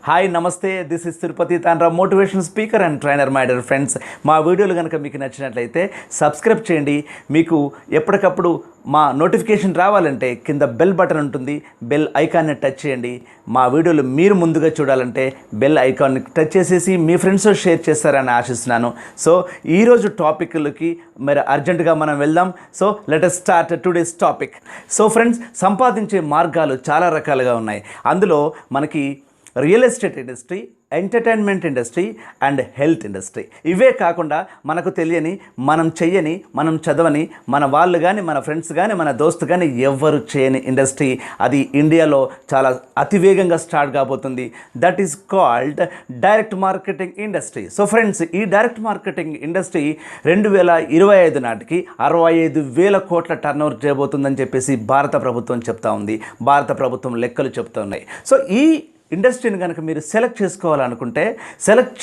Hi నమస్తే, this is Tirupati Tandra motivation speaker and trainer. My dear friends, మా వీడియోలు కనుక మీకు నచ్చినట్లయితే సబ్స్క్రైబ్ చేయండి. మీకు ఎప్పటికప్పుడు మా నోటిఫికేషన్ రావాలంటే కింద బెల్ బటన్ ఉంటుంది, బెల్ ఐకాన్ని టచ్ చేయండి. మా వీడియోలు మీరు ముందుగా చూడాలంటే బెల్ ఐకాన్ని టచ్ చేసేసి మీ ఫ్రెండ్స్తో షేర్ చేస్తారని ఆశిస్తున్నాను. సో ఈరోజు టాపిక్లకి మరి అర్జెంటుగా మనం వెళ్దాం. So let us start today's topic. So friends, సంపాదించే మార్గాలు చాలా రకాలుగా ఉన్నాయి. అందులో మనకి real estate industry, entertainment industry and health industry, ఇవే కాకుండా మనకు తెలియని, మనం చెయ్యని, మనం చదవని, మన వాళ్ళు కానీ, మన ఫ్రెండ్స్ కానీ, మన దోస్తు కానీ ఎవ్వరు చేయని ఇండస్ట్రీ, అది ఇండియాలో చాలా అతివేగంగా స్టార్ట్ కాబోతుంది. That is called direct marketing industry. So friends, ఈ డైరెక్ట్ మార్కెటింగ్ ఇండస్ట్రీ 2025 నాటికి 65,000 కోట్ల టర్నోవర్ చేయబోతుందని చెప్పేసి భారత ప్రభుత్వం చెప్తా ఉంది. భారత ప్రభుత్వం లెక్కలు చెప్తా ఉన్నాయి. సో ఈ ఇండస్ట్రీని కనుక మీరు సెలెక్ట్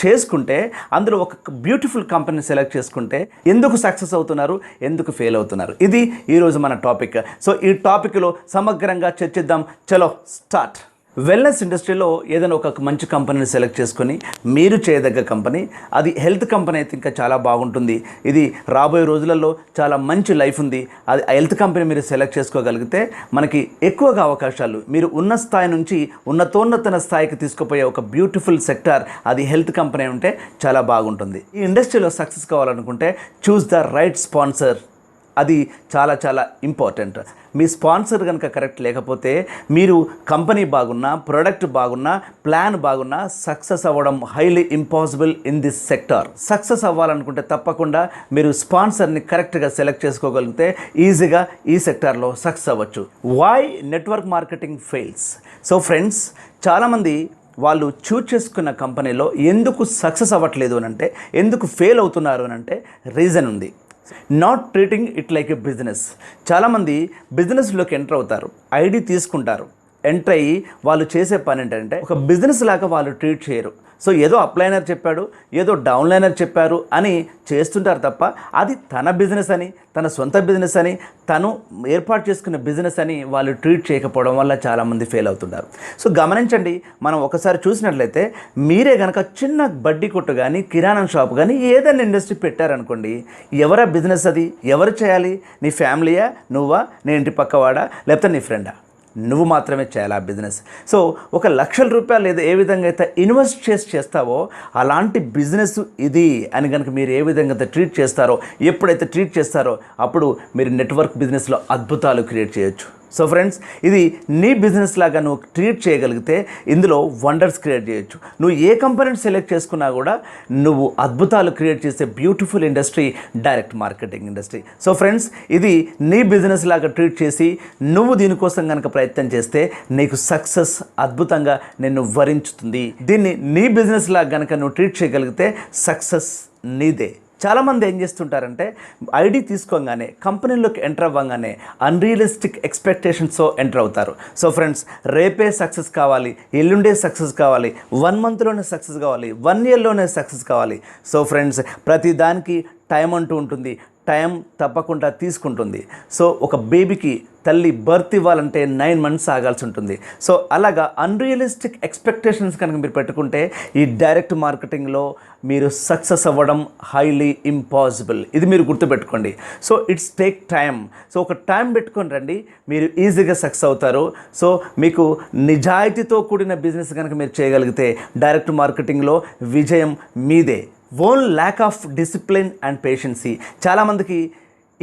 చేసుకుంటే అందులో ఒక బ్యూటిఫుల్ కంపెనీని సెలెక్ట్ చేసుకుంటే ఎందుకు సక్సెస్ అవుతున్నారు, ఎందుకు ఫెయిల్ అవుతున్నారు, ఇది ఈరోజు మన టాపిక్. సో ఈ టాపిక్లో సమగ్రంగా చర్చిద్దాం. చలో స్టార్ట్. వెల్నెస్ ఇండస్ట్రీలో ఏదైనా ఒక మంచి కంపెనీని సెలెక్ట్ చేసుకొని మీరు చేయదగ్గ కంపెనీ, అది హెల్త్ కంపెనీ అయితే ఇంకా చాలా బాగుంటుంది. ఇది రాబోయే రోజులలో చాలా మంచి లైఫ్ ఉంది. అది హెల్త్ కంపెనీ మీరు సెలెక్ట్ చేసుకోగలిగితే మనకి ఎక్కువగా అవకాశాలు, మీరు ఉన్న స్థాయి నుంచి ఉన్నతోన్నత స్థాయికి తీసుకుపోయే ఒక బ్యూటిఫుల్ సెక్టార్ అది హెల్త్ కంపెనీ ఉంటే చాలా బాగుంటుంది. ఈ ఇండస్ట్రీలో సక్సెస్ కావాలనుకుంటే చూస్ ద రైట్ స్పాన్సర్. అది చాలా చాలా ఇంపార్టెంట్. మీ స్పాన్సర్ కనుక కరెక్ట్ లేకపోతే మీరు కంపెనీ బాగున్నా, ప్రోడక్ట్ బాగున్నా, ప్లాన్ బాగున్నా సక్సెస్ అవ్వడం highly impossible in this sector. Success అవ్వాలనుకుంటే తప్పకుండా మీరు స్పాన్సర్ని కరెక్ట్గా సెలెక్ట్ చేసుకోగలిగితే ఈజీగా ఈ సెక్టార్లో సక్సెస్ అవ్వచ్చు. Why network marketing fails? So friends, చాలామంది వాళ్ళు చూజ్ చేసుకున్న కంపెనీలో ఎందుకు సక్సెస్ అవ్వట్లేదు అని అంటే, ఎందుకు ఫెయిల్ అవుతున్నారు అని అంటే రీజన్ ఉంది. Not treating it like a business. చాలామంది బిజినెస్లోకి ఎంటర్ అవుతారు, ఐడి తీసుకుంటారు, ఎంటర్ అయ్యి వాళ్ళు చేసే పని ఏంటంటే ఒక బిజినెస్ లాగా వాళ్ళు ట్రీట్ చేయరు. సో ఏదో అప్లైనర్ చెప్పాడు, ఏదో డౌన్లైనర్ చెప్పారు అని చేస్తుంటారు తప్ప అది తన బిజినెస్ అని, తన సొంత బిజినెస్ అని, తను ఏర్పాటు చేసుకున్న బిజినెస్ అని వాళ్ళు ట్రీట్ చేయకపోవడం వల్ల చాలామంది ఫెయిల్ అవుతుంటారు. సో గమనించండి, మనం ఒకసారి చూసినట్లయితే మీరే కనుక చిన్న బడ్డీ కొట్టు కానీ, కిరాణా షాప్ కానీ ఏదైనా ఇండస్ట్రీ పెట్టారనుకోండి, ఎవరా బిజినెస్ అది? ఎవరు చేయాలి? నీ ఫ్యామిలీయా, నువ్వా, నీ ఇంటి పక్కవాడా, లేకపోతే నీ ఫ్రెండా? నువ్వు మాత్రమే చేయాలి ఆ బిజినెస్. సో ₹1,00,000 లేదా ఏ విధంగా అయితే ఇన్వెస్ట్ చేస్తావో అలాంటి బిజినెస్ ఇది అని కనుక మీరు ఏ విధంగా అయితే ట్రీట్ చేస్తారో, ఎప్పుడైతే ట్రీట్ చేస్తారో అప్పుడు మీరు నెట్వర్క్ బిజినెస్లో అద్భుతాలు క్రియేట్ చేయొచ్చు. సో ఫ్రెండ్స్, ఇది నీ బిజినెస్ లాగా నువ్వు ట్రీట్ చేయగలిగితే ఇందులో వండర్స్ క్రియేట్ చేయొచ్చు. నువ్వు ఏ కంపెనీని సెలెక్ట్ చేసుకున్నా కూడా నువ్వు అద్భుతాలు క్రియేట్ చేసే beautiful industry direct marketing industry. So friends, ఇది నీ బిజినెస్ లాగా ట్రీట్ చేసి నువ్వు దీనికోసం కనుక ప్రయత్నం చేస్తే నీకు సక్సెస్ అద్భుతంగా నిన్ను వరించుతుంది. దీన్ని నీ బిజినెస్ లాగా కనుక నువ్వు ట్రీట్ చేయగలిగితే సక్సెస్ నీదే. చాలామంది ఏం చేస్తుంటారంటే ఐడి తీసుకోగానే, కంపెనీలోకి ఎంటర్ అవ్వగానే అన్రియలిస్టిక్ ఎక్స్పెక్టేషన్స్తో ఎంటర్ అవుతారు. సో ఫ్రెండ్స్, రేపే సక్సెస్ కావాలి, ఎల్లుండే సక్సెస్ కావాలి, 1 మంత్లోనే సక్సెస్ కావాలి, 1 ఇయర్లోనే సక్సెస్ కావాలి. సో ఫ్రెండ్స్, ప్రతి దానికి టైం అంటూ ఉంటుంది, టైం తప్పకుండా తీసుకుంటుంది. సో ఒక బేబీకి తల్లి బర్త్ ఇవ్వాలంటే 9 మంత్స్ ఆగాల్సి ఉంటుంది. సో అలాగా అన్రియలిస్టిక్ ఎక్స్పెక్టేషన్స్ కనుక మీరు పెట్టుకుంటే ఈ డైరెక్ట్ మార్కెటింగ్లో మీరు సక్సెస్ అవ్వడం హైలీ ఇంపాసిబుల్. ఇది మీరు గుర్తుపెట్టుకోండి. So it's take time. So ఒక టైం పెట్టుకొని రండి, మీరు ఈజీగా సక్సెస్ అవుతారు. సో మీకు నిజాయితీతో కూడిన బిజినెస్ కనుక మీరు చేయగలిగితే డైరెక్ట్ మార్కెటింగ్లో విజయం మీదే. Own lack of discipline and patience. చాలామందికి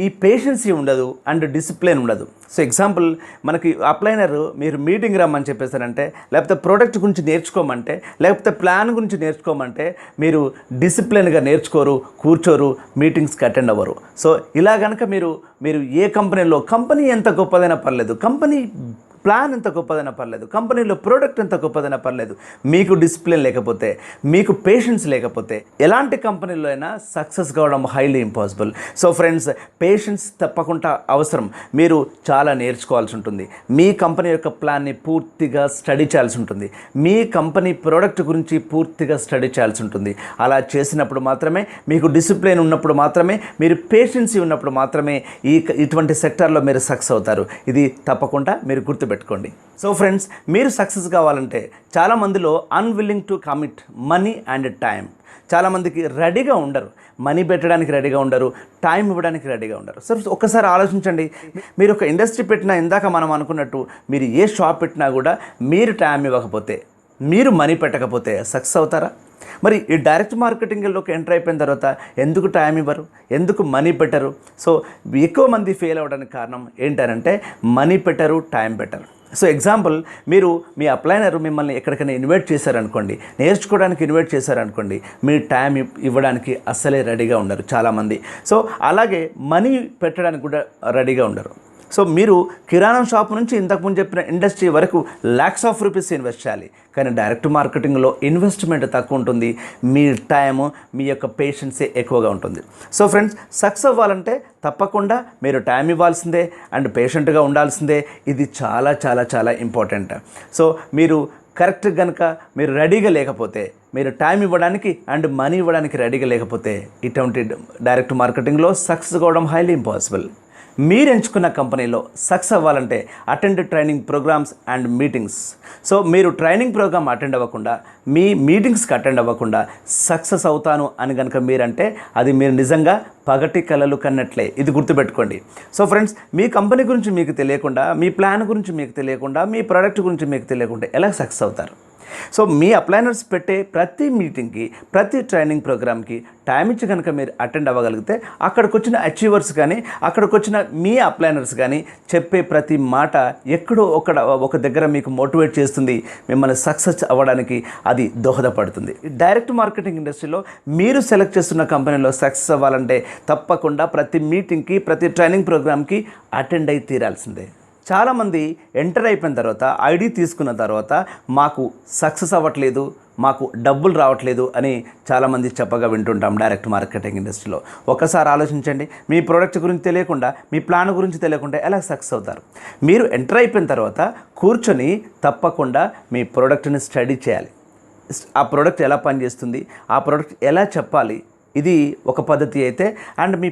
ఈ పేషెన్సీ ఉండదు అండ్ డిసిప్లిన్ ఉండదు. సో ఎగ్జాంపుల్, మనకి అప్లైనర్ మీరు మీటింగ్ రమ్మని చెప్పేసారంటే, లేకపోతే ప్రోడక్ట్ గురించి నేర్చుకోమంటే, లేకపోతే ప్లాన్ గురించి నేర్చుకోమంటే మీరు డిసిప్లిన్గా నేర్చుకోరు, కూర్చోరు, మీటింగ్స్కి అటెండ్ అవ్వరు. సో ఇలా కనుక మీరు ఏ కంపెనీ ఎంత గొప్పదైనా పర్లేదు, కంపెనీ ప్లాన్ ఎంత గొప్పదైనా పర్లేదు, కంపెనీలో ప్రోడక్ట్ ఎంత గొప్పదైనా పర్లేదు, మీకు డిసిప్లిన్ లేకపోతే, మీకు పేషెన్స్ లేకపోతే ఎలాంటి కంపెనీలో అయినా సక్సెస్ కావడం highly impossible. So friends, patience తప్పకుండా అవసరం. మీరు చాలా నేర్చుకోవాల్సి ఉంటుంది. మీ కంపెనీ యొక్క ప్లాన్ని పూర్తిగా స్టడీ చేయాల్సి ఉంటుంది. మీ కంపెనీ ప్రోడక్ట్ గురించి పూర్తిగా స్టడీ చేయాల్సి ఉంటుంది. అలా చేసినప్పుడు మాత్రమే, మీకు డిసిప్లిన్ ఉన్నప్పుడు మాత్రమే, మీరు పేషెన్సీ ఉన్నప్పుడు మాత్రమే ఇటువంటి సెక్టార్లో మీరు సక్సెస్ అవుతారు. ఇది తప్పకుండా మీరు గుర్తుపెట్టుకోండి. గుర్తుపెట్టుకోండి. సో ఫ్రెండ్స్, మీరు సక్సెస్ కావాలంటే చాలామందిలో unwilling to commit money and time. చాలామందికి రెడీగా ఉండరు, మనీ పెట్టడానికి రెడీగా ఉండరు, టైం ఇవ్వడానికి రెడీగా ఉండరు. సో ఒక్కసారి ఆలోచించండి, మీరు ఒక ఇండస్ట్రీ పెట్టినా, ఇందాక మనం అనుకున్నట్టు మీరు ఏ షాప్ పెట్టినా కూడా మీరు టైం ఇవ్వకపోతే, మీరు మనీ పెట్టకపోతే సక్సెస్ అవుతారా? మరి ఈ డైరెక్ట్ మార్కెటింగ్లోకి ఎంటర్ అయిపోయిన తర్వాత ఎందుకు టైం ఇవ్వరు, ఎందుకు మనీ పెట్టరు? సో ఎక్కువ మంది ఫెయిల్ అవ్వడానికి కారణం ఏంటంటే మనీ పెట్టరు, టైం పెట్టరు. సో ఎగ్జాంపుల్, మీరు మీ అప్లైనర్ మిమ్మల్ని ఎక్కడికైనా ఇన్వైట్ చేశారనుకోండి, నేర్చుకోవడానికి ఇన్వైట్ చేశారనుకోండి, మీ టైం ఇవ్వడానికి అస్సలే రెడీగా ఉండరు చాలామంది. సో అలాగే మనీ పెట్టడానికి కూడా రెడీగా ఉండరు. సో మీరు కిరాణం షాప్ నుంచి ఇంతకుముందు చెప్పిన ఇండస్ట్రీ వరకు ల్యాక్స్ ఆఫ్ రూపీస్ ఇన్వెస్ట్ చేయాలి. కానీ డైరెక్ట్ మార్కెటింగ్లో ఇన్వెస్ట్మెంట్ తక్కువ ఉంటుంది, మీ టైము, మీ యొక్క పేషెన్సే ఎక్కువగా ఉంటుంది. సో ఫ్రెండ్స్, సక్సెస్ అవ్వాలంటే తప్పకుండా మీరు టైం ఇవ్వాల్సిందే అండ్ పేషెంట్గా ఉండాల్సిందే. ఇది చాలా చాలా చాలా ఇంపార్టెంట్. సో మీరు కరెక్ట్ కనుక మీరు రెడీగా లేకపోతే, మీరు టైం ఇవ్వడానికి అండ్ మనీ ఇవ్వడానికి రెడీగా లేకపోతే, ఇటువంటి డైరెక్ట్ మార్కెటింగ్లో సక్సెస్ కావడం హైలీ ఇంపాసిబుల్. మీరు ఎంచుకున్న కంపెనీలో సక్సెస్ అవ్వాలంటే attend training programs and meetings. So మీరు ట్రైనింగ్ ప్రోగ్రామ్ అటెండ్ అవ్వకుండా, మీ మీటింగ్స్కి అటెండ్ అవ్వకుండా సక్సెస్ అవుతాను అని కనుక మీరంటే, అది మీరు నిజంగా పగటి కలలు కన్నట్లే. ఇది గుర్తుపెట్టుకోండి. సో ఫ్రెండ్స్, మీ కంపెనీ గురించి మీకు తెలియకుండా, మీ ప్లాన్ గురించి మీకు తెలియకుండా, మీ ప్రోడక్ట్ గురించి మీకు తెలియకుండా ఎలా సక్సెస్ అవుతారు? సో మీ అప్లైనర్స్ పెట్టే ప్రతి మీటింగ్కి, ప్రతి ట్రైనింగ్ ప్రోగ్రామ్కి టైం ఇచ్చి కనుక మీరు అటెండ్ అవ్వగలిగితే, అక్కడికి వచ్చిన అచీవర్స్ కానీ, అక్కడికి వచ్చిన మీ అప్లైనర్స్ కానీ చెప్పే ప్రతి మాట ఎక్కడో ఒక దగ్గర మీకు మోటివేట్ చేస్తుంది, మిమ్మల్ని సక్సెస్ అవ్వడానికి అది దోహదపడుతుంది. డైరెక్ట్ మార్కెటింగ్ ఇండస్ట్రీలో మీరు సెలెక్ట్ చేస్తున్న కంపెనీలో సక్సెస్ అవ్వాలంటే తప్పకుండా ప్రతి మీటింగ్కి, ప్రతి ట్రైనింగ్ ప్రోగ్రామ్కి అటెండ్ అయి తీరాల్సిందే. చాలామంది ఎంటర్ అయిపోయిన తర్వాత, ఐడి తీసుకున్న తర్వాత, మాకు సక్సెస్ అవ్వట్లేదు, మాకు డబ్బులు రావట్లేదు అని చాలామంది చెప్పగా వింటుంటాం డైరెక్ట్ మార్కెటింగ్ ఇండస్ట్రీలో. ఒకసారి ఆలోచించండి, మీ ప్రోడక్ట్ గురించి తెలియకుండా, మీ ప్లాన్ గురించి తెలియకుండా ఎలా సక్సెస్ అవుతారు? మీరు ఎంటర్ అయిపోయిన తర్వాత కూర్చొని తప్పకుండా మీ ప్రోడక్ట్ని స్టడీ చేయాలి. ఆ ప్రోడక్ట్ ఎలా పనిచేస్తుంది, ఆ ప్రోడక్ట్ ఎలా చెప్పాలి, ఇది ఒక పద్ధతి అయితే. అండ్ మీ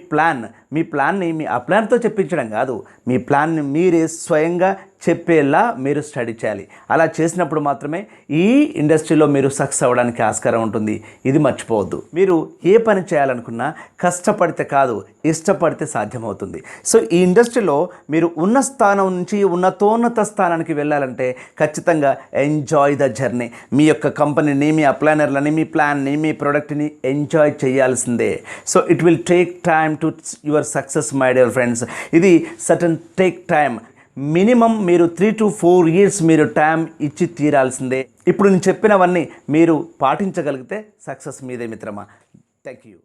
ప్లాన్ని మీ అప్లైనర్తో చెప్పించడం కాదు, మీ ప్లాన్ని మీరే స్వయంగా చెప్పేలా మీరు స్టడీ చేయాలి. అలా చేసినప్పుడు మాత్రమే ఈ ఇండస్ట్రీలో మీరు సక్సెస్ అవ్వడానికి ఆస్కారం ఉంటుంది. ఇది మర్చిపోవద్దు. మీరు ఏ పని చేయాలనుకున్నా కష్టపడితే కాదు, ఇష్టపడితే సాధ్యమవుతుంది. సో ఈ ఇండస్ట్రీలో మీరు ఉన్న స్థానం నుంచి ఉన్నతోన్నత స్థానానికి వెళ్ళాలంటే ఖచ్చితంగా ఎంజాయ్ ద జర్నీ. మీ యొక్క కంపెనీని, మీ అప్లైనర్లని, మీ ప్లాన్ని, మీ ప్రోడక్ట్ని ఎంజాయ్ చేయాల్సిందే. So it will take time to your success my dear friends. ఇది సర్టన్ టేక్ టైమ్. మినిమం మీరు 3 to 4 years మీరు టైం ఇచ్చి తీరాల్సిందే. ఇప్పుడు నేను చెప్పినవన్నీ మీరు పాటించగలిగితే సక్సెస్ మీదే మిత్రమా. Thank you.